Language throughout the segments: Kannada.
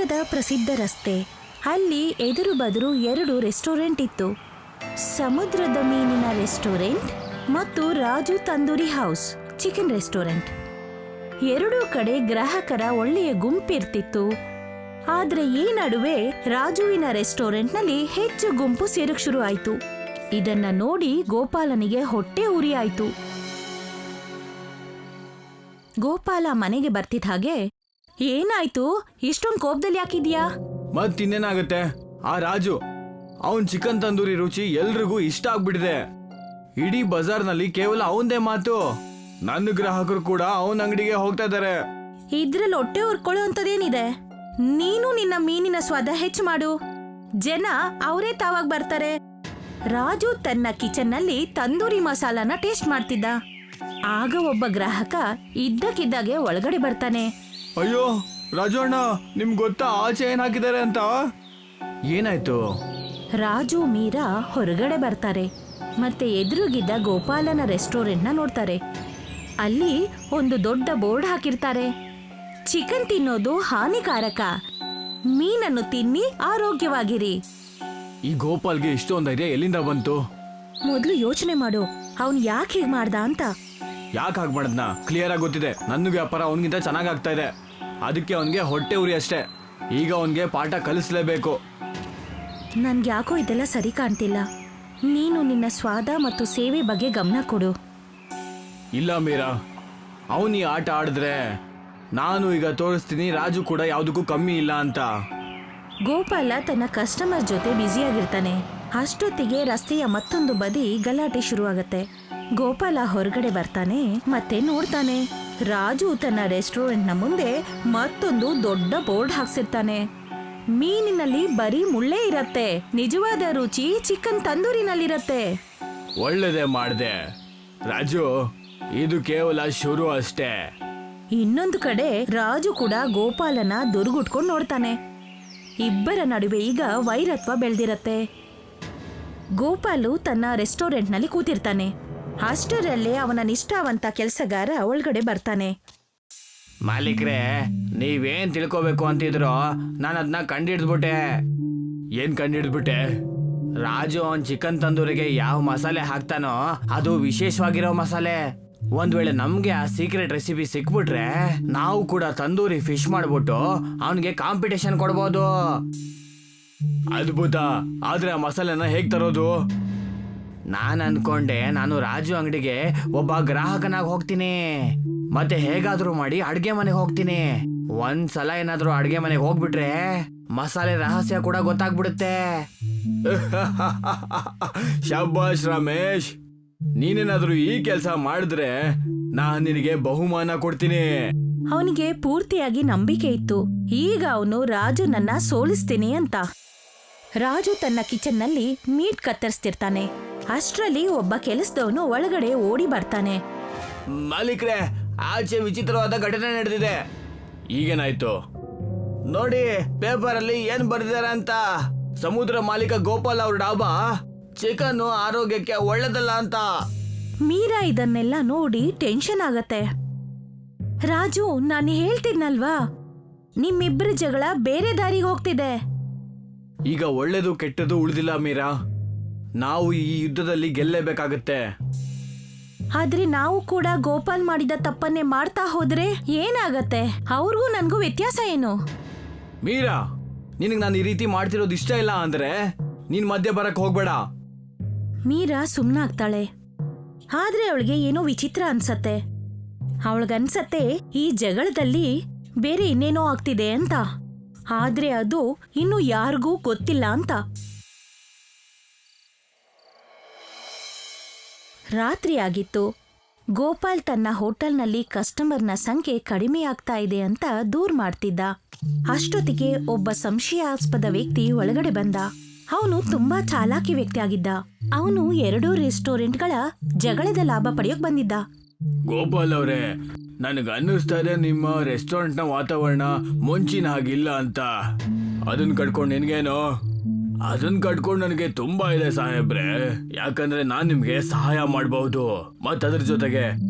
ನಗರದ ಪ್ರಸಿದ್ಧ ರಸ್ತೆ. ಅಲ್ಲಿ ಎದುರು ಬದುರು 2 ರೆಸ್ಟೋರೆಂಟ್ ಇತ್ತು. ಸಮುದ್ರದ ಮೀನಿನ ರೆಸ್ಟೋರೆಂಟ್ ಮತ್ತು Raju tandoori house chicken restaurant. ಎರಡೂ ಕಡೆ ಗ್ರಾಹಕರ ಒಳ್ಳೆಯ ಗುಂಪಿರ್ತಿತ್ತು. ಆದ್ರೆ ಈ ನಡುವೆ ರಾಜುವಿನ ರೆಸ್ಟೋರೆಂಟ್ನಲ್ಲಿ ಹೆಚ್ಚು ಗುಂಪು ಸೇರಕ್ ಶುರು ಆಯ್ತು. ಇದನ್ನ ನೋಡಿ ಗೋಪಾಲನಿಗೆ ಹೊಟ್ಟೆ ಉರಿ ಆಯ್ತು. ಗೋಪಾಲ ಮನೆಗೆ ಬರ್ತಿದ್ದ ಹಾಗೆ, ಏನಾಯ್ತು, ಇಷ್ಟೊಂದು ಕೋಪದಲ್ಲಿ ಯಾಕಿದ್ಯಾ? ಮತ್ತಿನ್ನೇನಾಗುತ್ತೆ, ಆ ರಾಜು ಅವನ್ ಚಿಕನ್ ತಂದೂರಿ ರುಚಿ ಎಲ್ರಿಗೂ ಇಷ್ಟ ಆಗ್ಬಿಟ್ಟಿದೆ. ಇಡೀ ಬಜಾರ್ನಲ್ಲಿ ಕೇವಲ ಅವಂದೇ ಮಾತು. ನನ್ನ ಗ್ರಾಹಕರು ಕೂಡ ಅವನ ಅಂಗಡಿಗೆ ಹೋಗ್ತಾ ಇದ್ದಾರೆ. ಇದ್ರಲ್ಲಿ ಹೊಟ್ಟೆ ಉರ್ಕೊಳ್ಳೋ ಅಂತದೇನಿದೆ? ನೀನು ನಿನ್ನ ಮೀನಿನ ಸ್ವಾದ ಹೆಚ್ಚು ಮಾಡು, ಜನ ಅವರೇ ತಾವಾಗ ಬರ್ತಾರೆ. ರಾಜು ತನ್ನ ಕಿಚನ್ ನಲ್ಲಿ ತಂದೂರಿ ಮಸಾಲಾನ ಟೇಸ್ಟ್ ಮಾಡ್ತಿದ್ದ. ಆಗ ಒಬ್ಬ ಗ್ರಾಹಕ ಇದ್ದಕ್ಕಿದ್ದಾಗೆ ಒಳಗಡೆ ಬರ್ತಾನೆ. ಅಯ್ಯೋ ರಾಜು ಅಣ್ಣ, ನಿಮ್ಗೆ ಗೊತ್ತಾ ಆಚೆ ಏನ್ ಹಾಕಿದ್ದಾರೆ ಅಂತ? ಏನಾಯ್ತು? ರಾಜು ಮೀರಾ ಹೊರಗಡೆ ಬರ್ತಾರೆ ಮತ್ತೆ ಎದುರುಗಿದ್ದ ಗೋಪಾಲನ ರೆಸ್ಟೋರೆಂಟ್ನ ನೋಡ್ತಾರೆ. ಅಲ್ಲಿ ಒಂದು ದೊಡ್ಡ ಬೋರ್ಡ್ ಹಾಕಿರ್ತಾರೆ, ಚಿಕನ್ ತಿನ್ನೋದು ಹಾನಿಕಾರಕ, ಮೀನನ್ನು ತಿನ್ನಿ ಆರೋಗ್ಯವಾಗಿರಿ. ಈ ಗೋಪಾಲ್ಗೆ ಇಷ್ಟೊಂದು ಧೈರ್ಯ ಎಲ್ಲಿಂದ ಬಂತು? ಮೊದಲು ಯೋಚನೆ ಮಾಡು, ಅವನ್ ಯಾಕೆ ಹೀಗ್ ಮಾಡ್ದ ಅಂತ. ಯಾಕೆ ಹಾಗೆ ಮಾಡದ್ನ ಕ್ಲಿಯರ್ ಆಗಿ ಗೊತ್ತಿದೆ. ನನ್ನ ವ್ಯಾಪಾರ ಅವನಿಗಿಂತ ಚೆನ್ನಾಗಿ ಆಗ್ತಾ ಇದೆ, ಅದಕ್ಕೆ ಅವನಿಗೆ ಹೊಟ್ಟೆ ಉರಿ ಅಷ್ಟೇ. ಈಗ ಅವನಿಗೆ ಪಾಠ ಕಲಿಸ್ಲೇಬೇಕು. ನನ್ಗೆ ಯಾಕೋ ಇದೆಲ್ಲ ಸರಿ ಕಾಣ್ತಿಲ್ಲ. ನೀನು ನಿನ್ನ ಸ್ವಾದ ಮತ್ತು ಸೇವೆ ಬಗ್ಗೆ ಗಮನ ಕೊಡು. ಇಲ್ಲ ಮೀರಾ, ಅವನು ಈ ಆಟ ಆಡಿದ್ರೆ ನಾನು ಈಗ ತೋರಿಸ್ತೀನಿ ರಾಜು ಕೂಡ ಯಾವುದಕ್ಕೂ ಕಮ್ಮಿ ಇಲ್ಲ ಅಂತ. ಗೋಪಾಲ ತನ್ನ ಕಸ್ಟಮರ್ ಜೊತೆ ಬ್ಯುಸಿಯಾಗಿರ್ತಾನೆ. ಅಷ್ಟೊತ್ತಿಗೆ ರಸ್ತೆಯ ಮತ್ತೊಂದು ಬದಿ ಗಲಾಟೆ ಶುರುವಾಗತ್ತೆ. ಗೋಪಾಲ ಹೊರಗಡೆ ಬರ್ತಾನೆ ಮತ್ತೆ ನೋಡ್ತಾನೆ, ರಾಜು ತನ್ನ ರೆಸ್ಟೋರೆಂಟ್ನ ಮುಂದೆ ಮತ್ತೊಂದು ದೊಡ್ಡ ಬೋರ್ಡ್ ಹಾಕ್ಸಿರ್ತಾನೆ. ಮೀನಿನಲ್ಲಿ ಬರೀ ಮುಳ್ಳೆ ಇರತ್ತೆ, ನಿಜವಾದ ರುಚಿ ಚಿಕನ್ ತಂದೂರಿನಲ್ಲಿರತ್ತೆ. ಒಳ್ಳೆದೇ ಮಾಡ್ದೆ ರಾಜು, ಇದು ಕೇವಲ ಶುರು ಅಷ್ಟೇ. ಇನ್ನೊಂದು ಕಡೆ ರಾಜು ಕೂಡ ಗೋಪಾಲನ ದುರ್ಗುಟ್ಕೊಂಡು ನೋಡ್ತಾನೆ. ಇಬ್ಬರ ನಡುವೆ ಈಗ ವೈರತ್ವ ಬೆಳೆದಿರತ್ತೆ. ಗೋಪಾಲು ತನ್ನ ರೆಸ್ಟೋರೆಂಟ್ನಲ್ಲಿ ಕೂತಿರ್ತಾನೆ. ಅಷ್ಟರಲ್ಲೇ ಅವನ ನಿಷ್ಠಾವಂತ ಕೆಲಸಗಾರ ಒಳಗಡೆ ಬರ್ತಾನೆ. ಮಾಲೀಕ್ರೆ, ನೀವೇನ್ ತಿಳ್ಕೋಬೇಕು ಅಂತಿದ್ರು ನಾನು ಅದನ್ನ ಕಂಡಿಡ್ದ್ಬಿಟ್ಟೆ. ಏನ್ ಕಂಡಿಡ್ದ್ಬಿಟ್ಟೆ? ರಾಜು ಅವನ್ ಚಿಕನ್ ತಂದೂರಿಗೆ ಯಾವ ಮಸಾಲೆ ಹಾಕ್ತಾನೋ ಅದು ವಿಶೇಷವಾಗಿರೋ ಮಸಾಲೆ. ಒಂದ್ ವೇಳೆ ನಮ್ಗೆ ಆ ಸೀಕ್ರೆಟ್ ರೆಸಿಪಿ ಸಿಕ್ಬಿಟ್ರೆ ನಾವು ಕೂಡ ತಂದೂರಿ ಫಿಶ್ ಮಾಡ್ಬಿಟ್ಟು ಅವನಿಗೆ ಕಾಂಪಿಟೇಷನ್ ಕೊಡ್ಬೋದು. ಅದ್ಭುತ. ಆದ್ರೆ ಆ ಮಸಾಲೆನ ಹೇಗ್ ತರೋದು? ನಾನ್ ಅನ್ಕೊಂಡೆ ನಾನು ರಾಜು ಅಂಗಡಿಗೆ ಒಬ್ಬ ಗ್ರಾಹಕನಾಗಿ ಹೋಗ್ತೀನಿ, ಮತ್ತೆ ಹೇಗಾದ್ರೂ ಮಾಡಿ ಅಡ್ಗೆ ಮನೆಗೆ ಹೋಗ್ತೀನಿ. ಒಂದ್ಸಲ ಏನಾದ್ರೂ ಅಡ್ಗೆ ಮನೆಗೆ ಹೋಗ್ಬಿಟ್ರೆ ಮಸಾಲೆ ರಹಸ್ಯ ಕೂಡ ಗೊತ್ತಾಗ್ಬಿಡುತ್ತೆ. ಶಬ್ಬಾಷ್ ರಮೇಶ್, ನೀನೇನಾದ್ರೂ ಈ ಕೆಲಸ ಮಾಡಿದ್ರೆ ನಾನ್ ನಿನಗೆ ಬಹುಮಾನ ಕೊಡ್ತೀನಿ. ಅವನಿಗೆ ಪೂರ್ತಿಯಾಗಿ ನಂಬಿಕೆ ಇತ್ತು, ಈಗ ಅವನು ರಾಜು ನನ್ನ ಸೋಲಿಸ್ತೀನಿ ಅಂತ. ರಾಜು ತನ್ನ ಕಿಚನ್ನಲ್ಲಿ ಮೀಟ್ ಕತ್ತರಿಸ್ತಿರ್ತಾನೆ. ಅಷ್ಟರಲ್ಲಿ ಒಬ್ಬ ಕೆಲಸದವನು ಒಳಗಡೆ ಓಡಿ ಬರ್ತಾನೆ. ಮಾಲೀಕ್ರೆ, ಆಚೆ ವಿಚಿತ್ರವಾದ ಘಟನೆ ನಡೆದಿದೆ. ಈಗೇನಾಯ್ತು? ನೋಡಿ ಪೇಪರ್ ಅಲ್ಲಿ ಏನ್ ಬರ್ದಿದ್ದಾರೆ ಅಂತ. ಸಮುದ್ರ ಮಾಲೀಕ ಗೋಪಾಲ್ ಅವ್ರ ಡಾಬಾ ಚಿಕನ್ ಆರೋಗ್ಯಕ್ಕೆ ಒಳ್ಳೇದಲ್ಲ ಅಂತ. ಮೀರಾ ಇದನ್ನೆಲ್ಲ ನೋಡಿ ಟೆನ್ಷನ್ ಆಗತ್ತೆ. ರಾಜು, ನಾನು ಹೇಳ್ತಿದ್ನಲ್ವಾ, ನಿಮ್ಮಿಬ್ಬರ ಜಗಳ ಬೇರೆ ದಾರಿಗೆ ಹೋಗ್ತಿದೆ. ಈಗ ಒಳ್ಳೇದು ಕೆಟ್ಟದ್ದು ಉಳಿದಿಲ್ಲ ಮೀರಾ, ನಾವು ಈ ಯುದ್ಧದಲ್ಲಿ ಗೆಲ್ಲೇಬೇಕಾಗತ್ತೆ. ಆದ್ರೆ ನಾವು ಕೂಡ ಗೋಪಾಲ್ ಮಾಡಿದ ತಪ್ಪನ್ನೇ ಮಾಡ್ತಾ ಹೋದ್ರೆ ಏನಾಗತ್ತೆ? ಅವ್ರಿಗೂ ನನ್ಗೂ ವ್ಯತ್ಯಾಸ ಏನು? ಮೀರಾ, ನಿನಗೆ ನಾನು ಈ ರೀತಿ ಮಾಡ್ತಿರೋದು ಇಷ್ಟ ಇಲ್ಲ ಅಂದ್ರೆ ನೀನ್ ಮಧ್ಯೆ ಬರಕ್ ಹೋಗ್ಬೇಡ. ಮೀರಾ ಸುಮ್ನಾಗ್ತಾಳೆ. ಆದ್ರೆ ಅವಳಿಗೆ ಏನೋ ವಿಚಿತ್ರ ಅನ್ಸತ್ತೆ. ಅವಳಿಗನ್ಸತ್ತೆ ಈ ಜಗಳದಲ್ಲಿ ಬೇರೆ ಇನ್ನೇನೋ ಆಗ್ತಿದೆ ಅಂತ. ಆದ್ರೆ ಅದು ಇನ್ನು ಯಾರಿಗೂ ಗೊತ್ತಿಲ್ಲ ಅಂತ. ರಾತ್ರಿ ಆಗಿತ್ತು. ಗೋಪಾಲ್ ತನ್ನ ಹೋಟೆಲ್ನಲ್ಲಿ ಕಸ್ಟಮರ್ನ ಸಂಖ್ಯೆ ಕಡಿಮೆ ಆಗ್ತಾ ಇದೆ ಅಂತ ದೂರ್ ಮಾಡ್ತಿದ್ದ. ಅಷ್ಟೊತ್ತಿಗೆ ಒಬ್ಬ ಸಂಶಯಾಸ್ಪದ ವ್ಯಕ್ತಿ ಒಳಗಡೆ ಬಂದ. ಅವನು ತುಂಬಾ ಚಾಲಾಕಿ ವ್ಯಕ್ತಿ ಆಗಿದ್ದ. ಅವನು 2 ರೆಸ್ಟೋರೆಂಟ್ಗಳ ಜಗಳದ ಲಾಭ ಪಡೆಯೋಕ್ ಬಂದಿದ್ದ. ಗೋಪಾಲ್ ಅವರೇ, ನನಗೆ ಅನ್ನಿಸ್ತಾ ಇದೆ ನಿಮ್ಮ ರೆಸ್ಟೋರೆಂಟ್ ನ ವಾತಾವರಣ ಮುಂಚಿನ ಹಾಗಿಲ್ಲ ಅಂತ. ಅದನ್ನ ಕಟ್ಕೊಂಡು ನಿನ್ಗೇನು? ಅದನ್ನ ಕಟ್ಕೊಂಡು ನನಗೆ ತುಂಬಾ ಇದೆ ಸಾಹೇಬ್ರೆ. ಯಾಕಂದ್ರೆ ನಾನ್ ನಿಮ್ಗೆ ಸಹಾಯ ಮಾಡಬಹುದು, ಮತ್ತದ್ರ ಜೊತೆಗೆ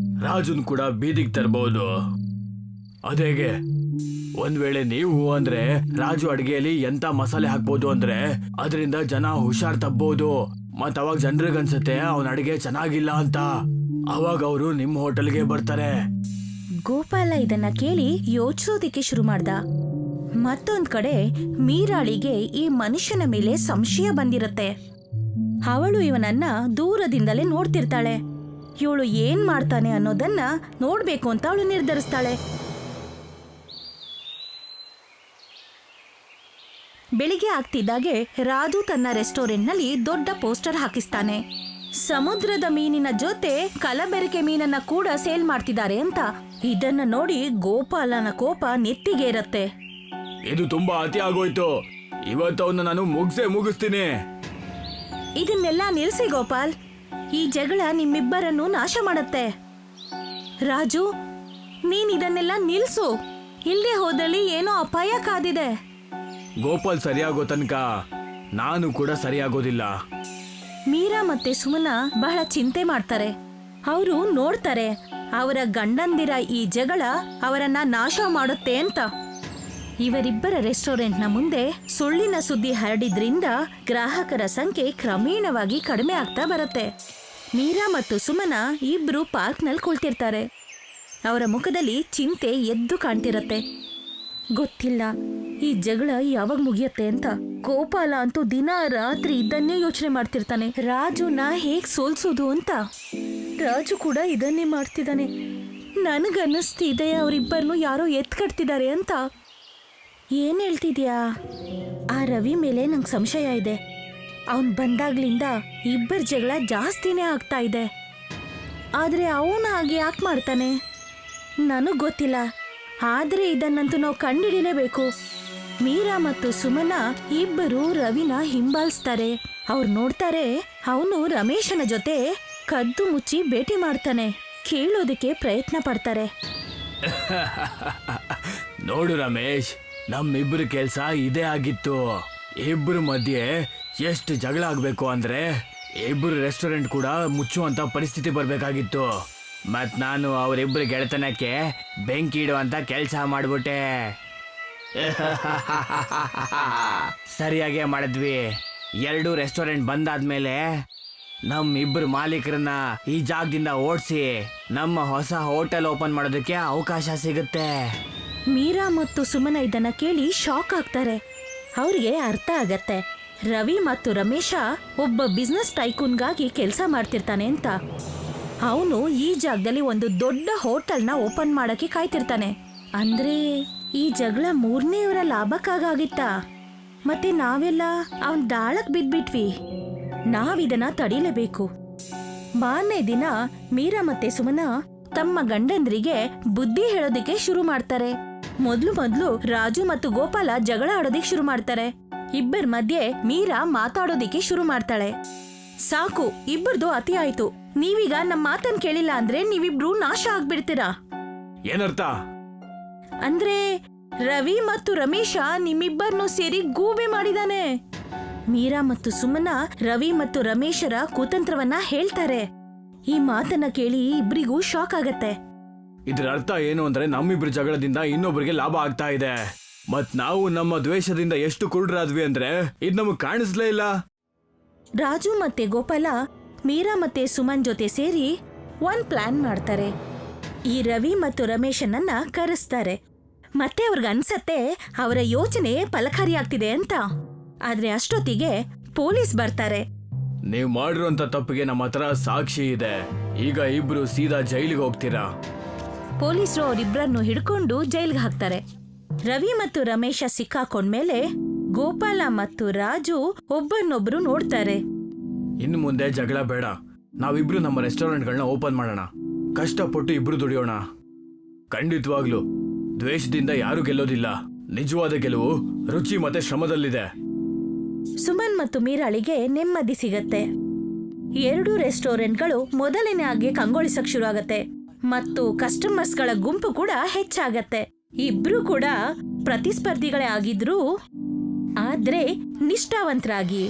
ರಾಜುನ್ ಕೂಡ ಬೀದಿಗೆ ತರಬಹುದು. ಅದೇಗೆ? ಒಂದ್ ವೇಳೆ ನೀವು ಅಂದ್ರೆ ರಾಜು ಅಡ್ಗೆಯಲ್ಲಿ ಎಂತ ಮಸಾಲೆ ಹಾಕ್ಬೋದು ಅಂದ್ರೆ ಅದರಿಂದ ಜನ ಹುಷಾರ್ ತಪ್ಪಬಹುದು. ಮತ್ ಅವಾಗ ಜನರಿಗೆ ಅನ್ಸುತ್ತೆ ಅವನ ಅಡಿಗೆ ಚೆನ್ನಾಗಿಲ್ಲ ಅಂತ. ಅವಾಗ ಅವರು ನಿಮ್ ಹೋಟೆಲ್ಗೆ ಬರ್ತಾರೆ. ಗೋಪಾಲ ಇದನ್ನ ಕೇಳಿ ಯೋಚಿಸೋದಿಕ್ಕೆ ಶುರು ಮಾಡ್ದ. ಮತ್ತೊಂದ್ ಕಡೆ ಮೀರಾಳಿಗೆ ಈ ಮನುಷ್ಯನ ಮೇಲೆ ಸಂಶಯ ಬಂದಿರತ್ತೆ. ಅವಳು ಇವನನ್ನ ದೂರದಿಂದಲೇ ನೋಡ್ತಿರ್ತಾಳೆ. ಇವಳು ಏನ್ ಮಾಡ್ತಾನೆ ಅನ್ನೋದನ್ನ ನೋಡ್ಬೇಕು ಅಂತ ಅವಳು ನಿರ್ಧರಿಸ್ತಾಳೆ. ಬೆಳಿಗ್ಗೆ ಆಗ್ತಿದ್ದಾಗೆ ರಾಜು ತನ್ನ ರೆಸ್ಟೋರೆಂಟ್ನಲ್ಲಿ ದೊಡ್ಡ ಪೋಸ್ಟರ್ ಹಾಕಿಸ್ತಾನೆ. ಸಮುದ್ರದ ಮೀನಿನ ಜೊತೆ ಕಲಬೆರಕೆ ಮೀನನ್ನ ಕೂಡ ಸೇಲ್ ಮಾಡ್ತಿದ್ದಾರೆ ಅಂತ. ಇದನ್ನ ನೋಡಿ ಗೋಪಾಲನ ಕೋಪ ನೆತ್ತಿಗೆ ಇರತ್ತೆ. ಇದು ತುಂಬಾ ಅತಿ ಆಗೋಯ್ತು. ಇವತ್ತವನ್ನ ನಾನು ಮುಗಿಸ್ತೀನಿ. ಇದನ್ನೆಲ್ಲ ನಿಲ್ಸಿ ಗೋಪಾಲ್. ಈ ಜಗಳ ನಿಮ್ಮಿಬ್ಬರನ್ನು ನಾಶ ಮಾಡತ್ತೆ. ರಾಜು, ನೀನ್ ಇದನ್ನೆಲ್ಲ ನಿಲ್ಸು. ಇಲ್ಲದೆ ಹೋದಲ್ಲಿ ಏನೋ ಅಪಾಯ ಕಾದಿದೆ. ಗೋಪಾಲ್ ಸರಿಯಾಗೋ ತನಕ ನಾನು ಕೂಡ ಸರಿಯಾಗೋದಿಲ್ಲ. ಮೀರಾ ಮತ್ತೆ ಸುಮನ ಬಹಳ ಚಿಂತೆ ಮಾಡ್ತಾರೆ. ಅವರು ನೋಡ್ತಾರೆ ಅವರ ಗಂಡಂದಿರ ಈ ಜಗಳ ಅವರನ್ನ ನಾಶ ಮಾಡುತ್ತೆ ಅಂತ. ಇವರಿಬ್ಬರ ರೆಸ್ಟೋರೆಂಟ್ನ ಮುಂದೆ ಸುಳ್ಳಿನ ಸುದ್ದಿ ಹರಡಿದ್ರಿಂದ ಗ್ರಾಹಕರ ಸಂಖ್ಯೆ ಕ್ರಮೇಣವಾಗಿ ಕಡಿಮೆ ಆಗ್ತಾ ಬರುತ್ತೆ. ಮೀರಾ ಮತ್ತು ಸುಮನ ಇಬ್ರು ಪಾರ್ಕ್ನಲ್ಲಿ ಕುಳಿತಿರ್ತಾರೆ. ಅವರ ಮುಖದಲ್ಲಿ ಚಿಂತೆ ಎದ್ದು ಕಾಣ್ತಿರತ್ತೆ. ಗೊತ್ತಿಲ್ಲ ಈ ಜಗಳ ಯಾವಾಗ ಮುಗಿಯತ್ತೆ ಅಂತ. ಗೋಪಾಲ ಅಂತೂ ದಿನ ರಾತ್ರಿ ಇದನ್ನೇ ಯೋಚನೆ ಮಾಡ್ತಿರ್ತಾನೆ, ರಾಜುನ ಹೇಗ್ ಸೋಲ್ಸೋದು ಅಂತ. ರಾಜು ಕೂಡ ಇದನ್ನೇ ಮಾಡ್ತಿದ್ದಾನೆ. ನನಗನ್ನಿಸ್ತಿದೆ ಅವರಿಬ್ಬರನ್ನು ಯಾರೋ ಎತ್ಕಟ್ತಿದ್ದಾರೆ ಅಂತ. ಏನ್ ಹೇಳ್ತಿದ್ಯಾ? ಆ ರವಿ ಮೇಲೆ ನಂಗೆ ಸಂಶಯ ಇದೆ. ಅವನ್ ಬಂದಾಗ್ಲಿಂದ ಇಬ್ಬರ ಜಗಳ ಜಾಸ್ತಿನೇ ಆಗ್ತಾ ಇದೆ. ಆದ್ರೆ ಅವನು ಹಾಗೆ ಯಾಕೆ ಮಾಡ್ತಾನೆ ನನಗ್ ಗೊತ್ತಿಲ್ಲ. ಆದ್ರೆ ಇದನ್ನಂತೂ ನಾವು ಕಂಡುಹಿಡಿಯಲೇಬೇಕು. ಮೀರಾ ಮತ್ತು ಸುಮನ ಇಬ್ಬರು ರವಿನ ಹಿಂಬಾಲಿಸ್ತಾರೆ. ಅವ್ರು ನೋಡ್ತಾರೆ ಅವನು ರಮೇಶನ ಜೊತೆ ಕದ್ದು ಮುಚ್ಚಿ ಭೇಟಿ ಮಾಡ್ತಾನೆ. ಕೇಳೋದಕ್ಕೆ ಪ್ರಯತ್ನ ಪಡ್ತಾರೆ. ನೋಡು ರಮೇಶ್, ನಮ್ಮಿಬ್ರು ಕೆಲ್ಸ ಇದೇ ಆಗಿತ್ತು. ಇಬ್ರು ಮಧ್ಯೆ ಎಷ್ಟು ಜಗಳ ಆಗ್ಬೇಕು ಅಂದ್ರೆ ಇಬ್ರು ರೆಸ್ಟೋರೆಂಟ್ ಕೂಡ ಮುಚ್ಚುವಂತ ಪರಿಸ್ಥಿತಿ ಬರ್ಬೇಕಾಗಿತ್ತು. ಮತ್ ನಾನು ಅವರಿಬ್ರು ಗೆಳೆತನಕ್ಕೆ ಬೆಂಕಿ ಇಡುವಂತ ಕೆಲ್ಸ ಮಾಡ್ಬಿಟ್ಟೆ. ಸರಿಯಾಗೇ ಮಾಡಿದ್ವಿ. 2 ರೆಸ್ಟೋರೆಂಟ್ ಬಂದಾದ್ಮೇಲೆ ನಮ್ಮಿಬ್ರು ಮಾಲೀಕರನ್ನ ಈ ಜಾಗದಿಂದ ಓಡಿಸಿ ನಮ್ಮ ಹೊಸ ಹೋಟೆಲ್ ಓಪನ್ ಮಾಡೋದಕ್ಕೆ ಅವಕಾಶ ಸಿಗುತ್ತೆ. ಮೀರಾ ಮತ್ತು ಸುಮನ ಇದನ್ನ ಕೇಳಿ ಶಾಕ್ ಆಗ್ತಾರೆ. ಅವ್ರಿಗೆ ಅರ್ಥ ಆಗತ್ತೆ ರವಿ ಮತ್ತು ರಮೇಶ ಒಬ್ಬ ಬಿಸ್ನೆಸ್ ಟೈಕೂನ್ಗಾಗಿ ಕೆಲಸ ಮಾಡ್ತಿರ್ತಾನೆ ಅಂತ. ಅವನು ಈ ಜಾಗದಲ್ಲಿ ಒಂದು ದೊಡ್ಡ ಹೋಟೆಲ್ನ ಓಪನ್ ಮಾಡಕ್ಕೆ ಕಾಯ್ತಿರ್ತಾನೆ. ಅಂದ್ರೆ ಈ ಜಗಳ 3ನೇವರ ಲಾಭಕ್ಕಾಗಿತ್ತಾ? ಮತ್ತೆ ನಾವೆಲ್ಲ ಅವನ್ ದಾಳಕ್ ಬಿದ್ಬಿಟ್ವಿ. ನಾವಿದನ್ನ ತಡಿಲೇಬೇಕು. ಮಾರನೇ ದಿನ ಮೀರಾ ಮತ್ತೆ ಸುಮನ ತಮ್ಮ ಗಂಡಂದ್ರಿಗೆ ಬುದ್ಧಿ ಹೇಳೋದಕ್ಕೆ ಶುರು ಮಾಡ್ತಾರೆ. ಮೊದ್ಲು ರಾಜು ಮತ್ತು ಗೋಪಾಲ ಜಗಳ ಆಡೋದಿಕ್ ಶುರು ಮಾಡ್ತಾರೆ. ಇಬ್ಬರ ಮಧ್ಯೆ ಮೀರಾ ಮಾತಾಡೋದಿಕ್ಕೆ ಶುರು ಮಾಡ್ತಾಳೆ. ಸಾಕು, ಇಬ್ಬರದು ಅತಿ ಆಯ್ತು. ನೀವೀಗ ನಮ್ಮ ಮಾತನ್ ಕೇಳಿಲ್ಲ ಅಂದ್ರೆ ನೀವಿಬ್ರು ನಾಶ ಆಗ್ಬಿಡ್ತೀರಾ. ಏನರ್ಥ? ಅಂದ್ರೆ ರವಿ ಮತ್ತು ರಮೇಶ ನಿಮ್ಮಿಬ್ಬರನ್ನು ಸೇರಿ ಗೂಬೆ ಮಾಡಿದಾನೆ. ಮೀರಾ ಮತ್ತು ಸುಮನ ರವಿ ಮತ್ತು ರಮೇಶರ ಕುತಂತ್ರವನ್ನ ಹೇಳ್ತಾರೆ. ಈ ಮಾತನ್ನ ಕೇಳಿ ಇಬ್ರಿಗೂ ಶಾಕ್ ಆಗತ್ತೆ. ಇದರ ಅರ್ಥ ಏನು ಅಂದ್ರೆ ನಮ್ಮಿಬ್ರ ಜಗಳದಿಂದ ಇನ್ನೊಬ್ರಿಗೆ ಲಾಭ ಆಗ್ತಾ ಇದೆ. ಮತ್ ನಾವು ನಮ್ಮ ದ್ವೇಷದಿಂದ ಎಷ್ಟು ಕುರುಡ್ರಾದ್ವಿ ಅಂದ್ರೆ ಇದು ನಮಗ್ ಕಾಣಿಸ್ಲೇ ಇಲ್ಲ. ರಾಜು ಮತ್ತೆ ಗೋಪಾಲ ಮೀರಾ ಮತ್ತೆ ಸುಮನ್ ಜೊತೆ ಸೇರಿ ಒಂದ್ ಪ್ಲಾನ್ ಮಾಡ್ತಾರೆ. ಈ ರವಿ ಮತ್ತು ರಮೇಶನನ್ನ ಕರೆಸ್ತಾರೆ. ಮತ್ತೆ ಅವ್ರಿಗನ್ಸತ್ತೆ ಅವರ ಯೋಚನೆ ಫಲಕಾರಿಯಾಗ್ತಿದೆ ಅಂತ. ಆದ್ರೆ ಅಷ್ಟೊತ್ತಿಗೆ ಪೊಲೀಸ್ ಬರ್ತಾರೆ. ನೀವ್ ಮಾಡಿರುವಂತ ತಪ್ಪಿಗೆ ನಮ್ಮ ಹತ್ರ ಸಾಕ್ಷಿ ಇದೆ. ಈಗ ಇಬ್ರು ಸೀದಾ ಜೈಲಿಗೆ ಹೋಗ್ತೀರಾ. ಪೊಲೀಸರು ಅವರಿಬ್ಬರನ್ನು ಹಿಡ್ಕೊಂಡು ಜೈಲ್ಗೆ ಹಾಕ್ತಾರೆ. ರವಿ ಮತ್ತು ರಮೇಶ ಸಿಕ್ಕಾಕೊಂಡ್ಮೇಲೆ ಗೋಪಾಲ ಮತ್ತು ರಾಜು ಒಬ್ಬರನ್ನೊಬ್ರು ನೋಡ್ತಾರೆ. ಇನ್ನು ಮುಂದೆ ಜಗಳ ಬೇಡ. ನಾವಿಬ್ರು ನಮ್ಮ ರೆಸ್ಟೋರೆಂಟ್ಗಳನ್ನ ಓಪನ್ ಮಾಡೋಣ. ಕಷ್ಟಪಟ್ಟು ಇಬ್ರು ದುಡಿಯೋಣ. ಖಂಡಿತವಾಗ್ಲು ದ್ವೇಷದಿಂದ ಯಾರು ಗೆಲ್ಲೋದಿಲ್ಲ. ನಿಜವಾದ ಗೆಲುವು ರುಚಿ ಮತ್ತೆ ಶ್ರಮದಲ್ಲಿದೆ. ಸುಮನ್ ಮತ್ತು ಮೀರಾಳಿಗೆ ನೆಮ್ಮದಿ ಸಿಗತ್ತೆ. 2 ರೆಸ್ಟೋರೆಂಟ್ಗಳು ಮೊದಲನೇ ಆಗಿ ಕಂಗೊಳಿಸಕ್ ಶುರು ಆಗತ್ತೆ ಮತ್ತು ಕಸ್ಟಮರ್ಸ್ಗಳ ಗುಂಪು ಕೂಡ ಹೆಚ್ಚಾಗತ್ತೆ. ಇಬ್ರು ಕೂಡ ಪ್ರತಿಸ್ಪರ್ಧಿಗಳೇ ಆಗಿದ್ರು, ಆದ್ರೆ ನಿಷ್ಠಾವಂತರಾಗಿ